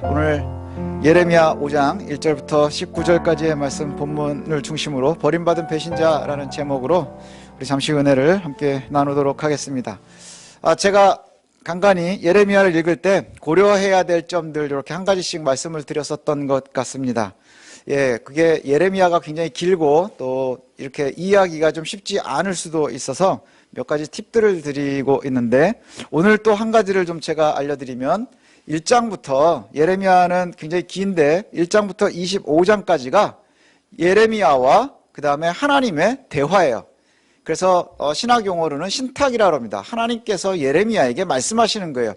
오늘 예레미야 5장 1절부터 19절까지의 말씀 본문을 중심으로 버림받은 배신자라는 제목으로 우리 잠시 은혜를 함께 나누도록 하겠습니다. 제가 간간히 예레미야를 읽을 때 고려해야 될 점들 이렇게 한 가지씩 말씀을 드렸었던 것 같습니다. 그게 예레미야가 굉장히 길고 또 이렇게 이해하기가 좀 쉽지 않을 수도 있어서 몇 가지 팁들을 드리고 있는데, 오늘 또 한 가지를 좀 제가 알려드리면 1장부터, 예레미야는 굉장히 긴데 1장부터 25장까지가 예레미야와 그 다음에 하나님의 대화예요. 그래서 신학 용어로는 신탁이라고 합니다. 하나님께서 예레미야에게 말씀하시는 거예요.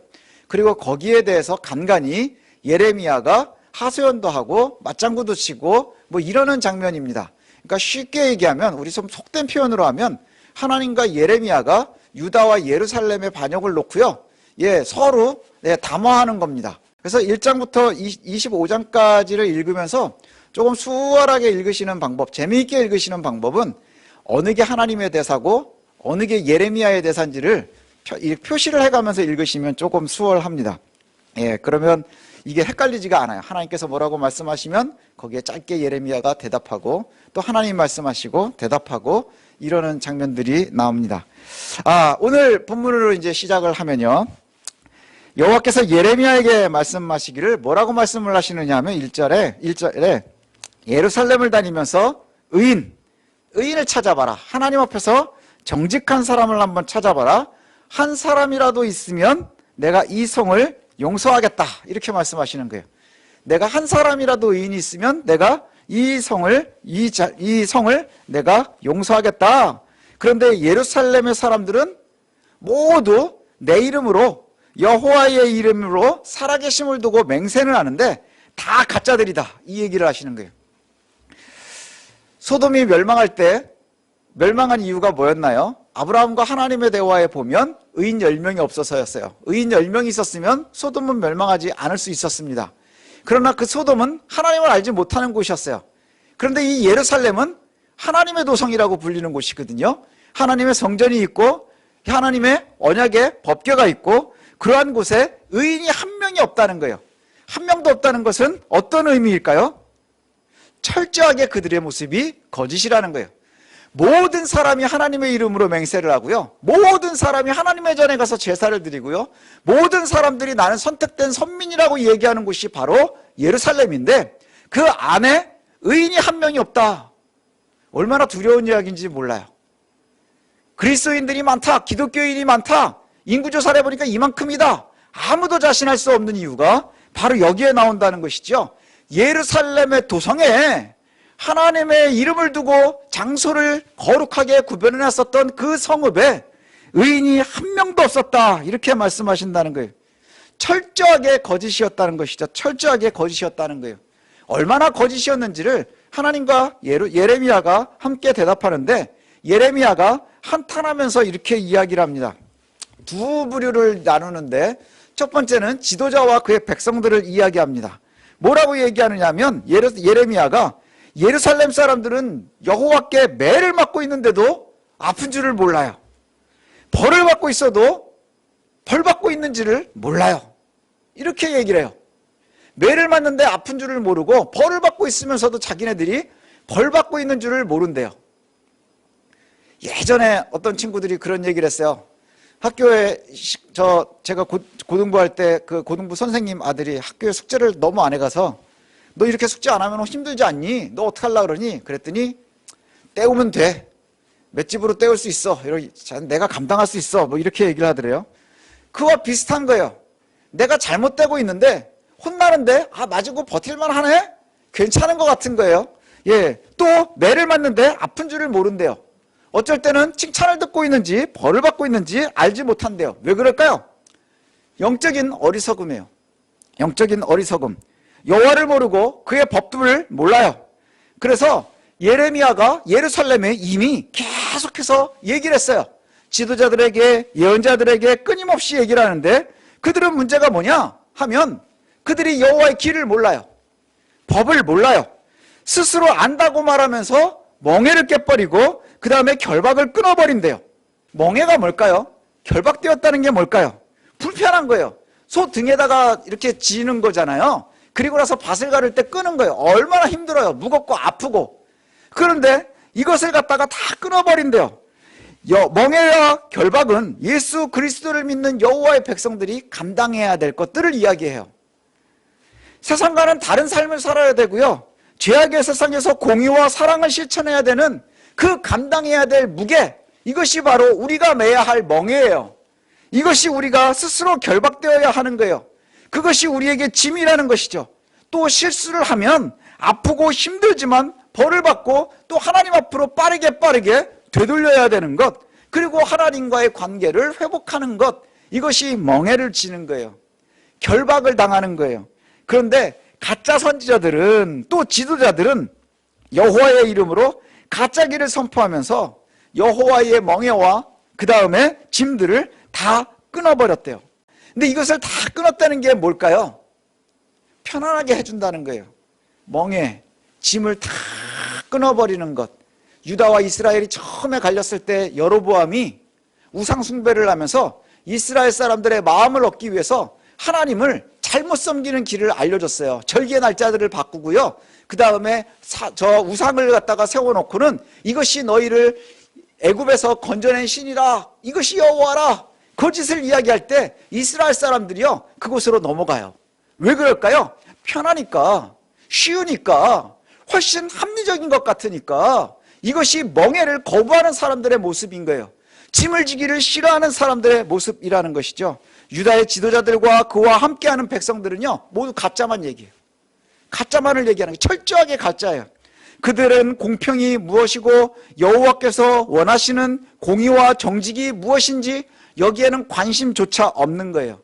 그리고 거기에 대해서 간간히 예레미야가 하소연도 하고 맞장구도 치고 뭐 이러는 장면입니다. 그러니까 쉽게 얘기하면, 우리 좀 속된 표현으로 하면, 하나님과 예레미야가 유다와 예루살렘의 반역을 놓고요, 서로 담화하는 겁니다. 그래서 1장부터 25장까지를 읽으면서 조금 수월하게 읽으시는 방법, 재미있게 읽으시는 방법은 어느 게 하나님의 대사고 어느 게 예레미야의 대사인지를 표시를 해가면서 읽으시면 조금 수월합니다. 그러면 이게 헷갈리지가 않아요. 하나님께서 뭐라고 말씀하시면 거기에 짧게 예레미야가 대답하고, 또 하나님 말씀하시고 대답하고, 이러는 장면들이 나옵니다. 오늘 본문으로 이제 시작을 하면요, 여호와께서 예레미야에게 말씀하시기를 뭐라고 말씀을 하시느냐 하면 1절에 예루살렘을 다니면서 의인을 찾아봐라. 하나님 앞에서 정직한 사람을 한번 찾아봐라. 한 사람이라도 있으면 내가 이 성을 용서하겠다. 이렇게 말씀하시는 거예요. 내가 한 사람이라도 의인이 있으면 내가 이 성을 내가 용서하겠다. 그런데 예루살렘의 사람들은 모두 내 이름으로, 여호와의 이름으로 살아계심을 두고 맹세는 하는데 다 가짜들이다. 이 얘기를 하시는 거예요. 소돔이 멸망할 때 멸망한 이유가 뭐였나요? 아브라함과 하나님의 대화에 보면 의인 10명이 없어서였어요. 의인 10명이 있었으면 소돔은 멸망하지 않을 수 있었습니다. 그러나 그 소돔은 하나님을 알지 못하는 곳이었어요. 그런데 이 예루살렘은 하나님의 도성이라고 불리는 곳이거든요. 하나님의 성전이 있고 하나님의 언약의 법궤가 있고, 그러한 곳에 의인이 한 명이 없다는 거예요. 한 명도 없다는 것은 어떤 의미일까요? 철저하게 그들의 모습이 거짓이라는 거예요. 모든 사람이 하나님의 이름으로 맹세를 하고요, 모든 사람이 하나님의 전에 가서 제사를 드리고요, 모든 사람들이 나는 선택된 선민이라고 얘기하는 곳이 바로 예루살렘인데, 그 안에 의인이 한 명이 없다. 얼마나 두려운 이야기인지 몰라요. 그리스도인들이 많다, 기독교인이 많다, 인구조사를 해보니까 이만큼이다. 아무도 자신할 수 없는 이유가 바로 여기에 나온다는 것이죠. 예루살렘의 도성에 하나님의 이름을 두고 장소를 거룩하게 구별해놨었던 그 성읍에 의인이 한 명도 없었다. 이렇게 말씀하신다는 거예요. 철저하게 거짓이었다는 것이죠. 철저하게 거짓이었다는 거예요. 얼마나 거짓이었는지를 하나님과 예레미야가 함께 대답하는데, 예레미야가 한탄하면서 이렇게 이야기를 합니다. 두 부류를 나누는데, 첫 번째는 지도자와 그의 백성들을 이야기합니다. 뭐라고 얘기하느냐 하면, 예레미야가 예루살렘 사람들은 여호와께 매를 맞고 있는데도 아픈 줄을 몰라요. 벌을 받고 있어도 벌 받고 있는지를 몰라요. 이렇게 얘기를 해요. 매를 맞는데 아픈 줄을 모르고 벌을 받고 있으면서도 자기네들이 벌 받고 있는 줄을 모른대요. 예전에 어떤 친구들이 그런 얘기를 했어요. 학교에 제가 고등부할 때 그 고등부 선생님 아들이 학교에 숙제를 너무 안 해가서, 너 이렇게 숙제 안 하면 힘들지 않니? 너 어떻게 하려고 그러니? 그랬더니 때우면 돼. 맷집으로 때울 수 있어. 내가 감당할 수 있어. 뭐 이렇게 얘기를 하더래요. 그와 비슷한 거예요. 내가 잘못되고 있는데 혼나는데 맞고 버틸만 하네? 괜찮은 것 같은 거예요. 또 매를 맞는데 아픈 줄을 모른대요. 어쩔 때는 칭찬을 듣고 있는지 벌을 받고 있는지 알지 못한대요. 왜 그럴까요? 영적인 어리석음이에요. 영적인 어리석음. 여호와를 모르고 그의 법도를 몰라요. 그래서 예레미야가 예루살렘에 이미 계속해서 얘기를 했어요. 지도자들에게, 예언자들에게 끊임없이 얘기를 하는데, 그들은 문제가 뭐냐 하면 그들이 여호와의 길을 몰라요. 법을 몰라요. 스스로 안다고 말하면서 멍에를 깨버리고 그 다음에 결박을 끊어버린대요. 멍에가 뭘까요? 결박되었다는 게 뭘까요? 불편한 거예요. 소 등에다가 이렇게 지는 거잖아요. 그리고 나서 밭을 가를 때 끄는 거예요. 얼마나 힘들어요. 무겁고 아프고. 그런데 이것을 갖다가 다 끊어버린대요. 멍에와 결박은 예수 그리스도를 믿는 여호와의 백성들이 감당해야 될 것들을 이야기해요. 세상과는 다른 삶을 살아야 되고요. 죄악의 세상에서 공의와 사랑을 실천해야 되는 그 감당해야 될 무게, 이것이 바로 우리가 매야 할 멍에예요. 이것이 우리가 스스로 결박되어야 하는 거예요. 그것이 우리에게 짐이라는 것이죠. 또 실수를 하면 아프고 힘들지만 벌을 받고 또 하나님 앞으로 빠르게 되돌려야 되는 것, 그리고 하나님과의 관계를 회복하는 것, 이것이 멍에를 지는 거예요. 결박을 당하는 거예요. 그런데 가짜 선지자들은, 또 지도자들은 여호와의 이름으로 가짜 길을 선포하면서 여호와의 멍에와 그 다음에 짐들을 다 끊어버렸대요. 근데 이것을 다 끊었다는 게 뭘까요? 편안하게 해준다는 거예요. 멍에, 짐을 다 끊어버리는 것. 유다와 이스라엘이 처음에 갈렸을 때 여로보암이 우상 숭배를 하면서 이스라엘 사람들의 마음을 얻기 위해서 하나님을 잘못 섬기는 길을 알려줬어요. 절기의 날짜들을 바꾸고요. 그 다음에 저 우상을 갖다가 세워놓고는 이것이 너희를 애굽에서 건져낸 신이라, 이것이 여호와라, 거짓을 이야기할 때 이스라엘 사람들이요 그곳으로 넘어가요. 왜 그럴까요? 편하니까, 쉬우니까, 훨씬 합리적인 것 같으니까. 이것이 멍에를 거부하는 사람들의 모습인 거예요. 짐을 지기를 싫어하는 사람들의 모습이라는 것이죠. 유다의 지도자들과 그와 함께하는 백성들은요 모두 가짜만 얘기해요. 가짜만을 얘기하는 게 철저하게 가짜예요. 그들은 공평이 무엇이고 여호와께서 원하시는 공의와 정직이 무엇인지 여기에는 관심조차 없는 거예요.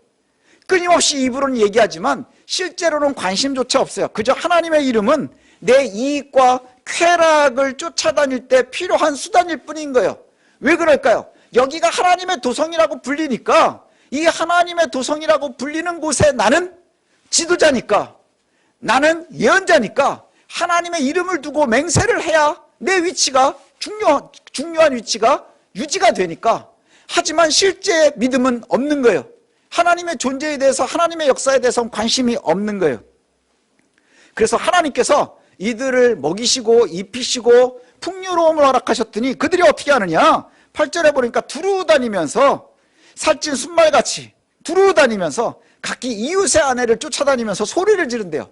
끊임없이 입으로는 얘기하지만 실제로는 관심조차 없어요. 그저 하나님의 이름은 내 이익과 쾌락을 쫓아다닐 때 필요한 수단일 뿐인 거예요. 왜 그럴까요? 여기가 하나님의 도성이라고 불리니까, 이 하나님의 도성이라고 불리는 곳에 나는 지도자니까, 나는 예언자니까 하나님의 이름을 두고 맹세를 해야 내 위치가 중요한 위치가 유지가 되니까. 하지만 실제 믿음은 없는 거예요. 하나님의 존재에 대해서, 하나님의 역사에 대해서는 관심이 없는 거예요. 그래서 하나님께서 이들을 먹이시고 입히시고 풍요로움을 허락하셨더니 그들이 어떻게 하느냐? 8절에 보니까 두루 다니면서, 살찐 순말같이 두루 다니면서 각기 이웃의 아내를 쫓아다니면서 소리를 지른대요.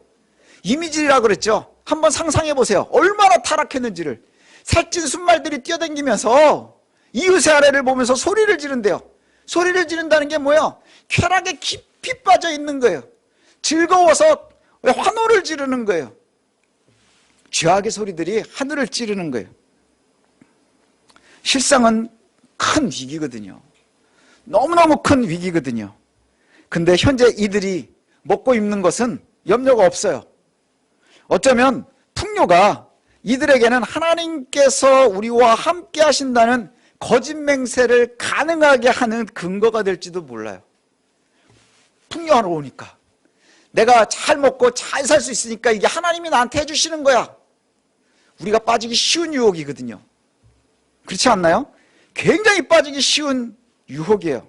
이미지라고 그랬죠. 한번 상상해 보세요. 얼마나 타락했는지를. 살찐 순말들이 뛰어다니면서 이웃의 아내를 보면서 소리를 지른대요. 소리를 지른다는 게 뭐야? 쾌락에 깊이 빠져 있는 거예요. 즐거워서 환호를 지르는 거예요. 죄악의 소리들이 하늘을 찌르는 거예요. 실상은 큰 위기거든요. 너무너무 큰 위기거든요. 근데 현재 이들이 먹고 입는 것은 염려가 없어요. 어쩌면 풍요가 이들에게는 하나님께서 우리와 함께 하신다는 거짓 맹세를 가능하게 하는 근거가 될지도 몰라요. 풍요하러 오니까, 내가 잘 먹고 잘 살 수 있으니까 이게 하나님이 나한테 해주시는 거야. 우리가 빠지기 쉬운 유혹이거든요. 그렇지 않나요? 굉장히 빠지기 쉬운 유혹이에요.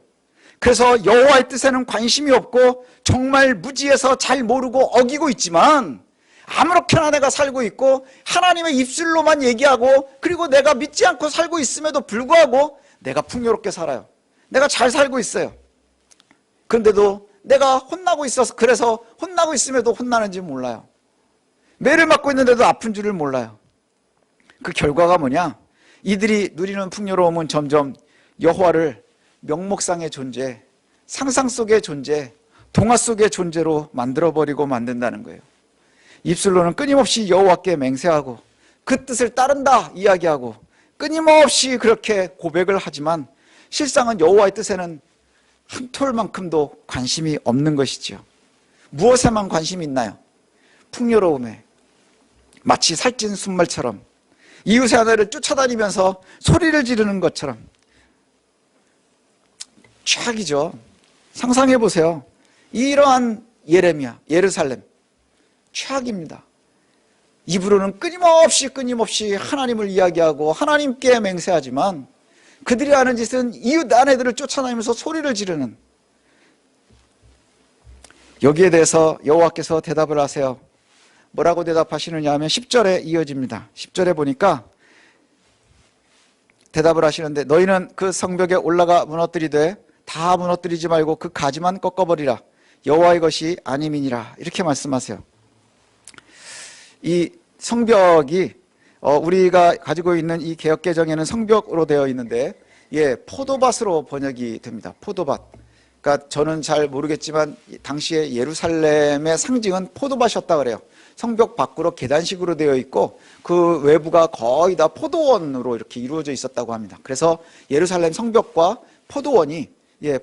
그래서 여호와의 뜻에는 관심이 없고 정말 무지해서 잘 모르고 어기고 있지만, 아무렇게나 내가 살고 있고 하나님의 입술로만 얘기하고, 그리고 내가 믿지 않고 살고 있음에도 불구하고 내가 풍요롭게 살아요. 내가 잘 살고 있어요. 그런데도 내가 혼나고 있어서, 그래서 혼나고 있음에도 혼나는지 몰라요. 매를 맞고 있는데도 아픈 줄을 몰라요. 그 결과가 뭐냐? 이들이 누리는 풍요로움은 점점 여호와를 명목상의 존재, 상상 속의 존재, 동화 속의 존재로 만들어버리고 만든다는 거예요. 입술로는 끊임없이 여호와께 맹세하고 그 뜻을 따른다 이야기하고 끊임없이 그렇게 고백을 하지만 실상은 여호와의 뜻에는 한 톨만큼도 관심이 없는 것이죠. 무엇에만 관심이 있나요? 풍요로움에. 마치 살찐 순말처럼, 이웃의 아내를 쫓아다니면서 소리를 지르는 것처럼. 최악이죠. 상상해 보세요. 이러한 예레미야, 예루살렘, 최악입니다. 입으로는 끊임없이 하나님을 이야기하고 하나님께 맹세하지만 그들이 하는 짓은 이웃 아내들을 쫓아다니면서 소리를 지르는, 여기에 대해서 여호와께서 대답을 하세요. 뭐라고 대답하시느냐 하면 10절에 이어집니다. 10절에 보니까 대답을 하시는데 너희는 그 성벽에 올라가 무너뜨리되 다 무너뜨리지 말고 그 가지만 꺾어버리라. 여호와의 것이 아님이니라. 이렇게 말씀하세요. 이 성벽이 우리가 가지고 있는 이 개역개정에는 성벽으로 되어 있는데 포도밭으로 번역이 됩니다. 포도밭. 그러니까 저는 잘 모르겠지만 당시에 예루살렘의 상징은 포도밭이었다 그래요. 성벽 밖으로 계단식으로 되어 있고 그 외부가 거의 다 포도원으로 이렇게 이루어져 있었다고 합니다. 그래서 예루살렘 성벽과 포도원이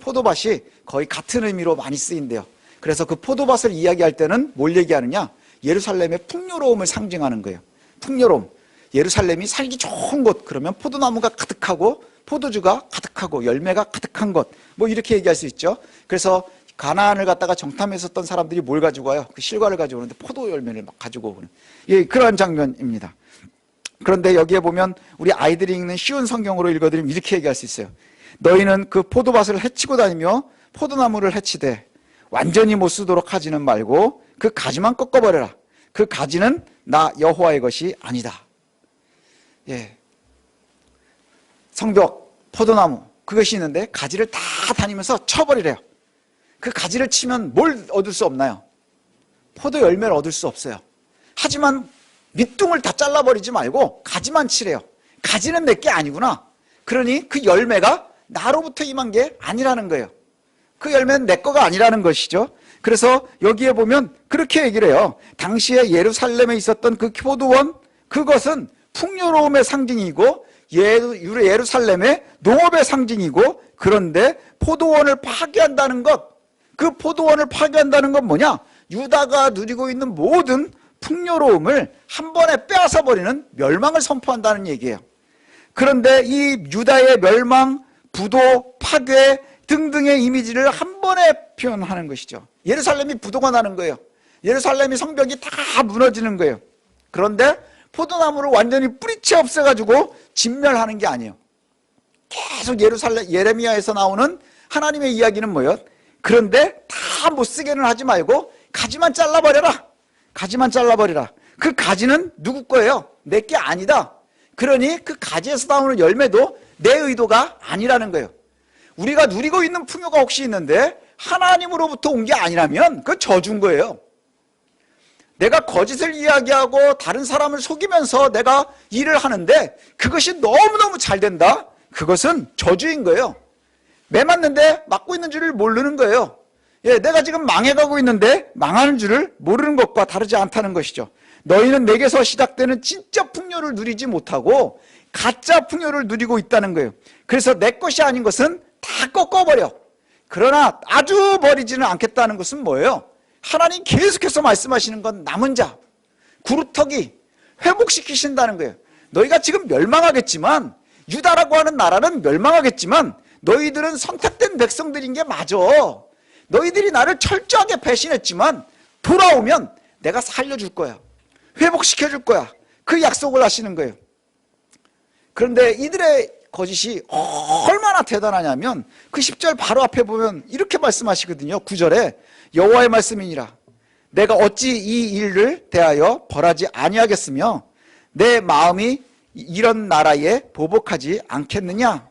포도밭이 거의 같은 의미로 많이 쓰인대요. 그래서 그 포도밭을 이야기할 때는 뭘 얘기하느냐? 예루살렘의 풍요로움을 상징하는 거예요. 풍요로움. 예루살렘이 살기 좋은 곳, 그러면 포도나무가 가득하고 포도주가 가득하고 열매가 가득한 것, 뭐 이렇게 얘기할 수 있죠. 그래서 가나안을 갖다가 정탐했었던 사람들이 뭘 가지고 와요? 그 실과를 가지고 오는데 포도 열매를 막 가지고 오는 그런 장면입니다. 그런데 여기에 보면 우리 아이들이 읽는 쉬운 성경으로 읽어드리면 이렇게 얘기할 수 있어요. 너희는 그 포도밭을 해치고 다니며 포도나무를 해치되 완전히 못 쓰도록 하지는 말고 그 가지만 꺾어버려라. 그 가지는 나 여호와의 것이 아니다. 성벽, 포도나무 그것이 있는데 가지를 다 다니면서 쳐버리래요. 그 가지를 치면 뭘 얻을 수 없나요? 포도 열매를 얻을 수 없어요. 하지만 밑둥을 다 잘라버리지 말고 가지만 치래요. 가지는 내 게 아니구나. 그러니 그 열매가 나로부터 임한 게 아니라는 거예요. 그 열매는 내 거가 아니라는 것이죠. 그래서 여기에 보면 그렇게 얘기를 해요. 당시에 예루살렘에 있었던 그 포도원, 그것은 풍요로움의 상징이고 예루살렘의 농업의 상징이고, 그런데 포도원을 파괴한다는 것, 그 포도원을 파괴한다는 건 뭐냐? 유다가 누리고 있는 모든 풍요로움을 한 번에 빼앗아 버리는 멸망을 선포한다는 얘기예요. 그런데 이 유다의 멸망, 부도, 파괴 등등의 이미지를 한 번에 표현하는 것이죠. 예루살렘이 부도가 나는 거예요. 예루살렘이 성벽이 다 무너지는 거예요. 그런데 포도나무를 완전히 뿌리채 없애가지고 진멸하는 게 아니에요. 계속 예레미야에서 나오는 하나님의 이야기는 뭐예요? 그런데 다 못쓰게는 하지 말고 가지만 잘라버려라. 가지만 잘라버리라. 그 가지는 누구 거예요? 내 게 아니다. 그러니 그 가지에서 나오는 열매도 내 의도가 아니라는 거예요. 우리가 누리고 있는 풍요가 혹시 있는데 하나님으로부터 온 게 아니라면 그건 저주인 거예요. 내가 거짓을 이야기하고 다른 사람을 속이면서 내가 일을 하는데 그것이 너무너무 잘 된다? 그것은 저주인 거예요. 매 맞는데 맞고 있는 줄을 모르는 거예요. 내가 지금 망해가고 있는데 망하는 줄을 모르는 것과 다르지 않다는 것이죠. 너희는 내게서 시작되는 진짜 풍요를 누리지 못하고 가짜 풍요를 누리고 있다는 거예요. 그래서 내 것이 아닌 것은 다 꺾어버려. 그러나 아주 버리지는 않겠다는 것은 뭐예요? 하나님 계속해서 말씀하시는 건 남은 자, 구루터기, 회복시키신다는 거예요. 너희가 지금 멸망하겠지만, 유다라고 하는 나라는 멸망하겠지만 너희들은 선택된 백성들인 게 맞아. 너희들이 나를 철저하게 배신했지만 돌아오면 내가 살려줄 거야. 회복시켜줄 거야. 그 약속을 하시는 거예요. 그런데 이들의 거짓이 얼마나 대단하냐면 그 10절 바로 앞에 보면 이렇게 말씀하시거든요. 9절에 여호와의 말씀이니라. 내가 어찌 이 일을 대하여 벌하지 아니하겠으며 내 마음이 이런 나라에 보복하지 않겠느냐.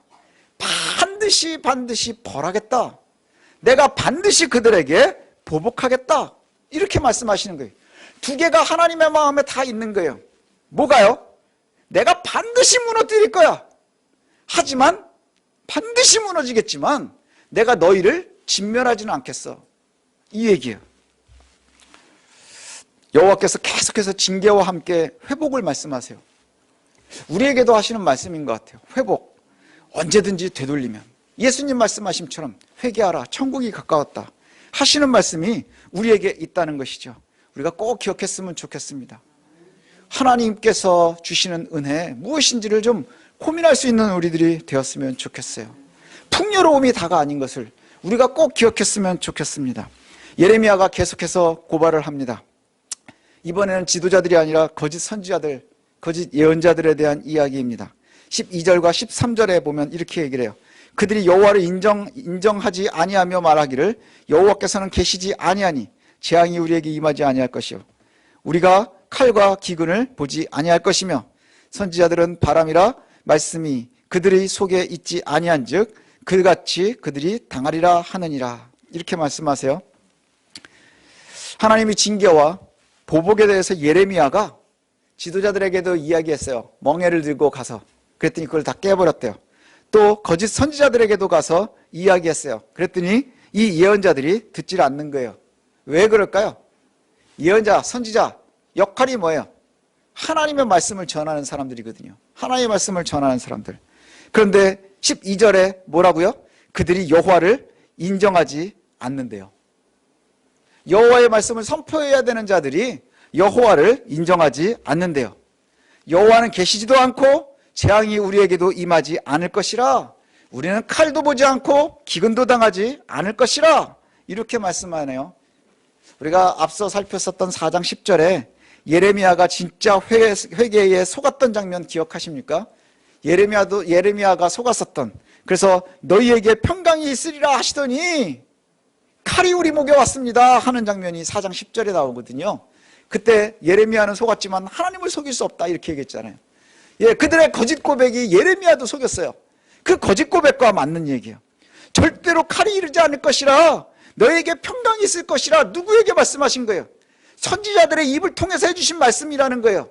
반드시 벌하겠다. 내가 반드시 그들에게 보복하겠다. 이렇게 말씀하시는 거예요. 두 개가 하나님의 마음에 다 있는 거예요. 뭐가요? 내가 반드시 무너뜨릴 거야. 하지만 반드시 무너지겠지만 내가 너희를 진멸하지는 않겠어. 이 얘기예요. 여호와께서 계속해서 징계와 함께 회복을 말씀하세요. 우리에게도 하시는 말씀인 것 같아요. 회복. 언제든지 되돌리면. 예수님 말씀하심처럼 회개하라. 천국이 가까웠다. 하시는 말씀이 우리에게 있다는 것이죠. 우리가 꼭 기억했으면 좋겠습니다. 하나님께서 주시는 은혜 무엇인지를 좀 고민할 수 있는 우리들이 되었으면 좋겠어요. 풍요로움이 다가 아닌 것을 우리가 꼭 기억했으면 좋겠습니다. 예레미야가 계속해서 고발을 합니다. 이번에는 지도자들이 아니라 거짓 선지자들, 거짓 예언자들에 대한 이야기입니다. 12절과 13절에 보면 이렇게 얘기를 해요. 그들이 여호와를 인정하지 아니하며 말하기를 여호와께서는 계시지 아니하니 재앙이 우리에게 임하지 아니할 것이요 우리가 칼과 기근을 보지 아니할 것이며 선지자들은 바람이라 말씀이 그들의 속에 있지 아니한즉 그같이 그들이 당하리라 하느니라. 이렇게 말씀하세요. 하나님의 징계와 보복에 대해서 예레미야가 지도자들에게도 이야기했어요. 멍에를 들고 가서. 그랬더니 그걸 다 깨버렸대요. 또 거짓 선지자들에게도 가서 이야기했어요. 그랬더니 이 예언자들이 듣질 않는 거예요. 왜 그럴까요? 예언자, 선지자 역할이 뭐예요? 하나님의 말씀을 전하는 사람들이거든요. 하나님의 말씀을 전하는 사람들. 그런데 12절에 뭐라고요? 그들이 여호와를 인정하지 않는데요. 여호와의 말씀을 선포해야 되는 자들이 여호와를 인정하지 않는데요. 여호와는 계시지도 않고 재앙이 우리에게도 임하지 않을 것이라 우리는 칼도 보지 않고 기근도 당하지 않을 것이라 이렇게 말씀하네요. 우리가 앞서 살폈었던 4장 10절에 예레미야가 진짜 회개에 속았던 장면 기억하십니까? 예레미야가 속았었던, 그래서 너희에게 평강이 있으리라 하시더니 칼이 우리 목에 왔습니다 하는 장면이 4장 10절에 나오거든요. 그때 예레미야는 속았지만 하나님을 속일 수 없다 이렇게 얘기했잖아요. 예, 그들의 거짓 고백이 예레미야도 속였어요. 그 거짓 고백과 맞는 얘기예요. 절대로 칼이 이르지 않을 것이라 너에게 평강이 있을 것이라 누구에게 말씀하신 거예요? 선지자들의 입을 통해서 해주신 말씀이라는 거예요.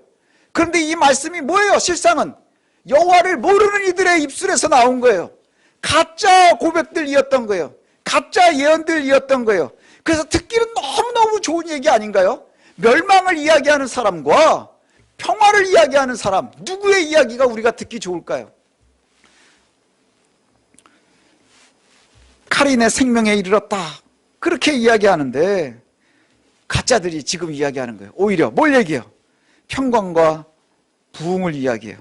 그런데 이 말씀이 뭐예요? 실상은 여호와를 모르는 이들의 입술에서 나온 거예요. 가짜 고백들이었던 거예요. 가짜 예언들이었던 거예요. 그래서 듣기는 너무너무 좋은 얘기 아닌가요? 멸망을 이야기하는 사람과 평화를 이야기하는 사람, 누구의 이야기가 우리가 듣기 좋을까요? 칼이 내 생명에 이르렀다 그렇게 이야기하는데 가짜들이 지금 이야기하는 거예요. 오히려 뭘 얘기해요? 평강과 부흥을 이야기해요.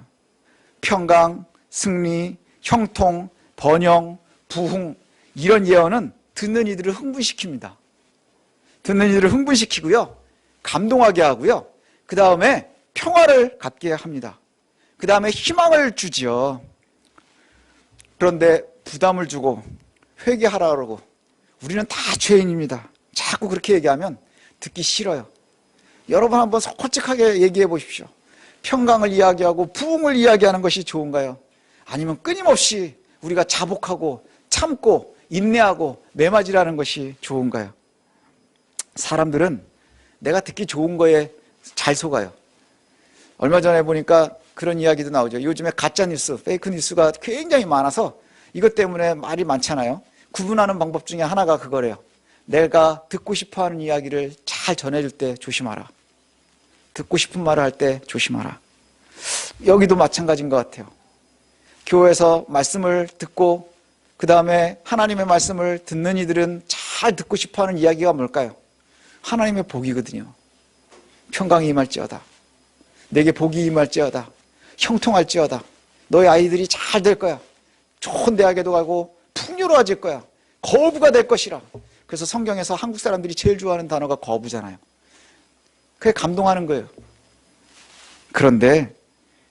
평강, 승리, 형통, 번영, 부흥 이런 예언은 듣는 이들을 흥분시킵니다. 듣는 이들을 흥분시키고요. 감동하게 하고요. 그 다음에 평화를 갖게 합니다. 그 다음에 희망을 주지요. 그런데 부담을 주고 회개하라 그러고 우리는 다 죄인입니다. 자꾸 그렇게 얘기하면 듣기 싫어요. 여러분 한번 솔직하게 얘기해 보십시오. 평강을 이야기하고 부흥을 이야기하는 것이 좋은가요? 아니면 끊임없이 우리가 자복하고 참고 인내하고 매맞으라는 것이 좋은가요? 사람들은 내가 듣기 좋은 거에 잘 속아요. 얼마 전에 보니까 그런 이야기도 나오죠. 요즘에 가짜뉴스, 페이크 뉴스가 굉장히 많아서 이것 때문에 말이 많잖아요. 구분하는 방법 중에 하나가 그거래요. 내가 듣고 싶어하는 이야기를 잘 전해줄 때 조심하라. 듣고 싶은 말을 할 때 조심하라. 여기도 마찬가지인 것 같아요. 교회에서 말씀을 듣고 그 다음에 하나님의 말씀을 듣는 이들은 잘 듣고 싶어하는 이야기가 뭘까요? 하나님의 복이거든요. 평강이 임할지어다. 내게 복이 임할지어다. 형통할지어다. 너의 아이들이 잘 될 거야. 좋은 대학에도 가고 풍요로워질 거야. 거부가 될 것이라. 그래서 성경에서 한국 사람들이 제일 좋아하는 단어가 거부잖아요. 그게 감동하는 거예요. 그런데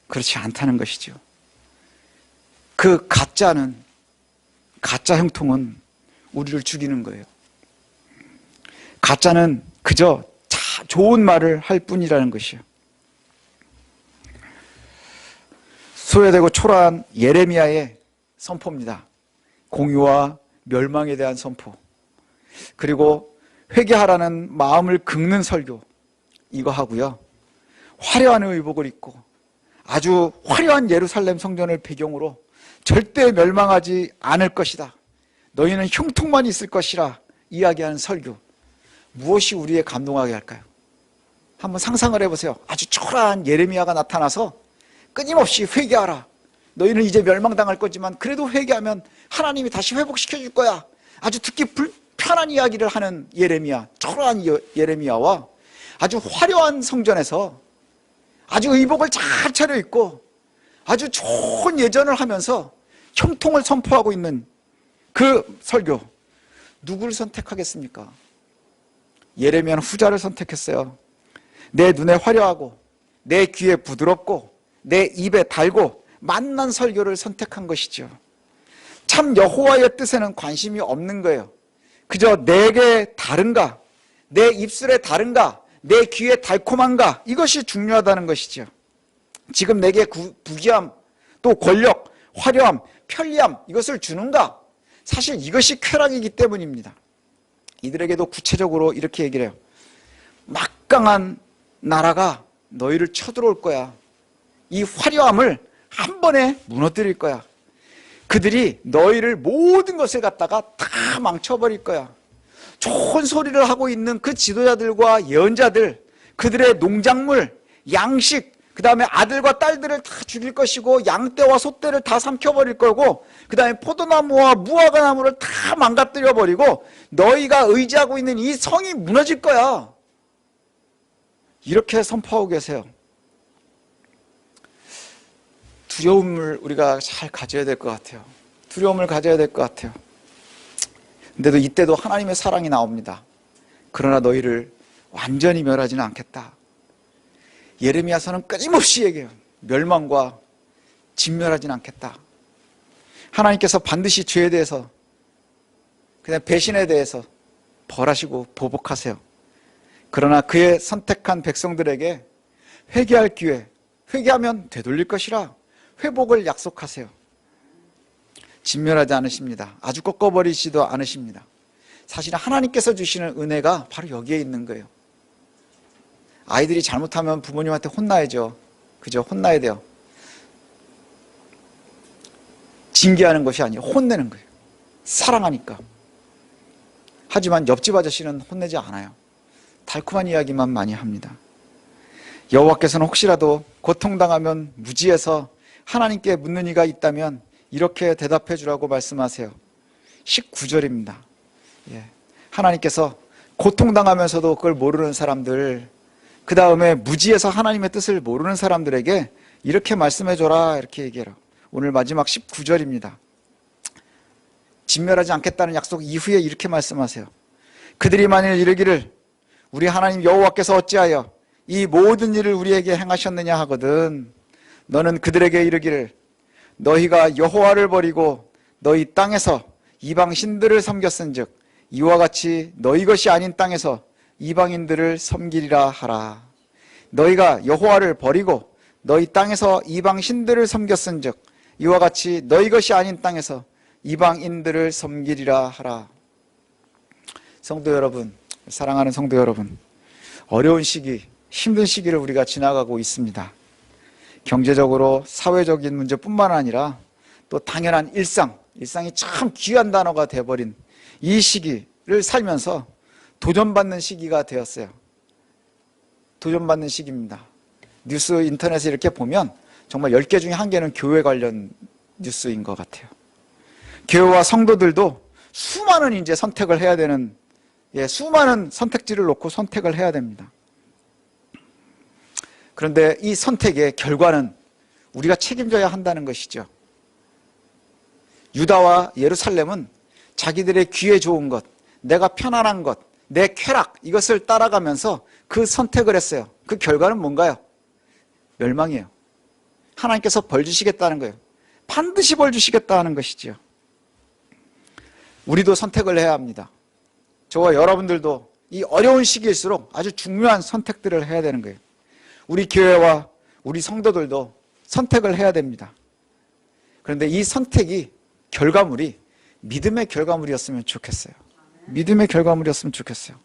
그렇지 않다는 것이죠. 그 가짜 형통은 우리를 죽이는 거예요. 가짜는 그저 좋은 말을 할 뿐이라는 것이요. 소외되고 초라한 예레미야의 선포입니다. 공유와 멸망에 대한 선포, 그리고 회개하라는 마음을 긁는 설교, 이거 하고요. 화려한 의복을 입고 아주 화려한 예루살렘 성전을 배경으로 절대 멸망하지 않을 것이다. 너희는 형통만 있을 것이라 이야기하는 설교. 무엇이 우리의 감동하게 할까요? 한번 상상을 해보세요. 아주 초라한 예레미야가 나타나서 끊임없이 회개하라. 너희는 이제 멸망당할 거지만 그래도 회개하면 하나님이 다시 회복시켜 줄 거야. 아주 듣기 불편한 이야기를 하는 예레미야, 초라한 예레미야와 아주 화려한 성전에서 아주 의복을 잘 차려입고 아주 좋은 예전을 하면서 형통을 선포하고 있는 그 설교, 누구를 선택하겠습니까? 예레미야는 후자를 선택했어요. 내 눈에 화려하고 내 귀에 부드럽고 내 입에 달고 만난 설교를 선택한 것이죠. 참 여호와의 뜻에는 관심이 없는 거예요. 그저 내게 다른가, 내 입술에 다른가, 내 귀에 달콤한가, 이것이 중요하다는 것이죠. 지금 내게 부귀함, 또 권력, 화려함, 편리함, 이것을 주는가? 사실 이것이 쾌락이기 때문입니다. 이들에게도 구체적으로 이렇게 얘기를 해요. 막강한 나라가 너희를 쳐들어올 거야. 이 화려함을 한 번에 무너뜨릴 거야. 그들이 너희를 모든 것을 갖다가 다 망쳐버릴 거야. 좋은 소리를 하고 있는 그 지도자들과 예언자들, 그들의 농작물, 양식, 그 다음에 아들과 딸들을 다 죽일 것이고 양떼와 소떼를 다 삼켜버릴 거고, 그 다음에 포도나무와 무화과 나무를 다 망가뜨려버리고 너희가 의지하고 있는 이 성이 무너질 거야. 이렇게 선포하고 계세요. 두려움을 우리가 잘 가져야 될 것 같아요. 두려움을 가져야 될 것 같아요. 근데도 이때도 하나님의 사랑이 나옵니다. 그러나 너희를 완전히 멸하지는 않겠다. 예레미야서는 끊임없이 얘기해요. 멸망과 진멸하지는 않겠다. 하나님께서 반드시 죄에 대해서, 그냥 배신에 대해서 벌하시고 보복하세요. 그러나 그의 선택한 백성들에게 회개할 기회, 회개하면 되돌릴 것이라 회복을 약속하세요. 진멸하지 않으십니다. 아주 꺾어버리지도 않으십니다. 사실 하나님께서 주시는 은혜가 바로 여기에 있는 거예요. 아이들이 잘못하면 부모님한테 혼나야죠. 그죠? 혼나야 돼요. 징계하는 것이 아니라 혼내는 거예요. 사랑하니까. 하지만 옆집 아저씨는 혼내지 않아요. 달콤한 이야기만 많이 합니다. 여호와께서는 혹시라도 고통당하면 무지해서 하나님께 묻는 이가 있다면 이렇게 대답해 주라고 말씀하세요. 19절입니다. 하나님께서 고통당하면서도 그걸 모르는 사람들, 그 다음에 무지해서 하나님의 뜻을 모르는 사람들에게 이렇게 말씀해 줘라, 이렇게 얘기해요. 오늘 마지막 19절입니다. 진멸하지 않겠다는 약속 이후에 이렇게 말씀하세요. 그들이 만일 이르기를 우리 하나님 여호와께서 어찌하여 이 모든 일을 우리에게 행하셨느냐 하거든, 너는 그들에게 이르기를 너희가 여호와를 버리고 너희 땅에서 이방 신들을 섬겼은즉 이와 같이 너희 것이 아닌 땅에서 이방인들을 섬기리라 하라. 너희가 여호와를 버리고 너희 땅에서 이방 신들을 섬겼은즉 이와 같이 너희 것이 아닌 땅에서 이방인들을 섬기리라 하라. 성도 여러분, 사랑하는 성도 여러분, 어려운 시기, 힘든 시기를 우리가 지나가고 있습니다. 경제적으로 사회적인 문제뿐만 아니라 또 당연한 일상이 참 귀한 단어가 되어버린 이 시기를 살면서 도전받는 시기가 되었어요. 도전받는 시기입니다. 뉴스 인터넷에 이렇게 보면 정말 10개 중에 1개는 교회 관련 뉴스인 것 같아요. 교회와 성도들도 수많은 이제 선택을 해야 되는, 수많은 선택지를 놓고 선택을 해야 됩니다. 그런데 이 선택의 결과는 우리가 책임져야 한다는 것이죠. 유다와 예루살렘은 자기들의 귀에 좋은 것, 내가 편안한 것, 내 쾌락, 이것을 따라가면서 그 선택을 했어요. 그 결과는 뭔가요? 멸망이에요. 하나님께서 벌 주시겠다는 거예요. 반드시 벌 주시겠다는 것이죠. 우리도 선택을 해야 합니다. 저와 여러분들도 이 어려운 시기일수록 아주 중요한 선택들을 해야 되는 거예요. 우리 교회와 우리 성도들도 선택을 해야 됩니다. 그런데 이 선택이 결과물이 믿음의 결과물이었으면 좋겠어요. 믿음의 결과물이었으면 좋겠어요.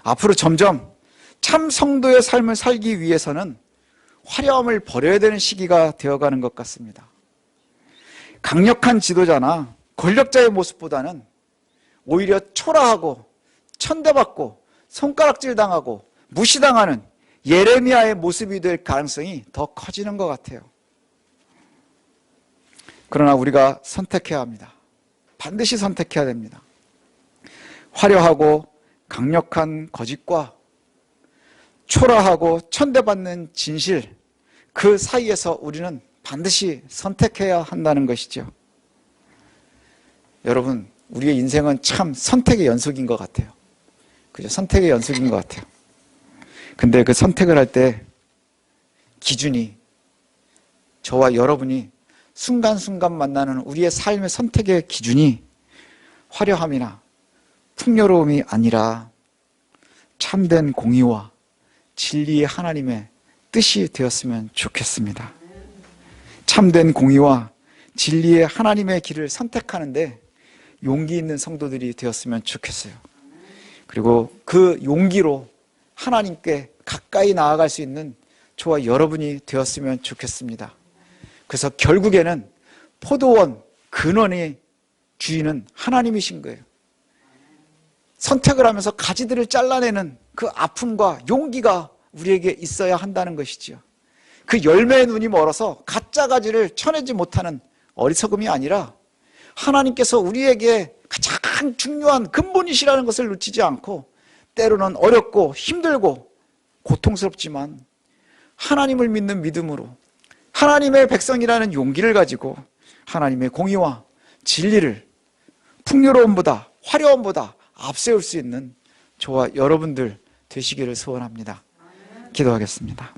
앞으로 점점 참 성도의 삶을 살기 위해서는 화려함을 버려야 되는 시기가 되어가는 것 같습니다. 강력한 지도자나 권력자의 모습보다는 오히려 초라하고 천대받고 손가락질 당하고 무시당하는 예레미야의 모습이 될 가능성이 더 커지는 것 같아요. 그러나 우리가 선택해야 합니다. 반드시 선택해야 됩니다. 화려하고 강력한 거짓과 초라하고 천대받는 진실, 그 사이에서 우리는 반드시 선택해야 한다는 것이죠. 여러분, 우리의 인생은 참 선택의 연속인 것 같아요. 그죠? 선택의 연속인 것 같아요. 근데 그 선택을 할 때 기준이, 저와 여러분이 순간순간 만나는 우리의 삶의 선택의 기준이 화려함이나 풍요로움이 아니라 참된 공의와 진리의 하나님의 뜻이 되었으면 좋겠습니다. 참된 공의와 진리의 하나님의 길을 선택하는데 용기 있는 성도들이 되었으면 좋겠어요. 그리고 그 용기로 하나님께 가까이 나아갈 수 있는 저와 여러분이 되었으면 좋겠습니다. 그래서 결국에는 포도원 근원의 주인은 하나님이신 거예요. 선택을 하면서 가지들을 잘라내는 그 아픔과 용기가 우리에게 있어야 한다는 것이지요. 그 열매의 눈이 멀어서 가짜 가지를 쳐내지 못하는 어리석음이 아니라 하나님께서 우리에게 가장 중요한 근본이시라는 것을 놓치지 않고 때로는 어렵고 힘들고 고통스럽지만 하나님을 믿는 믿음으로 하나님의 백성이라는 용기를 가지고 하나님의 공의와 진리를 풍요로움보다 화려함보다 앞세울 수 있는 저와 여러분들 되시기를 소원합니다. 기도하겠습니다.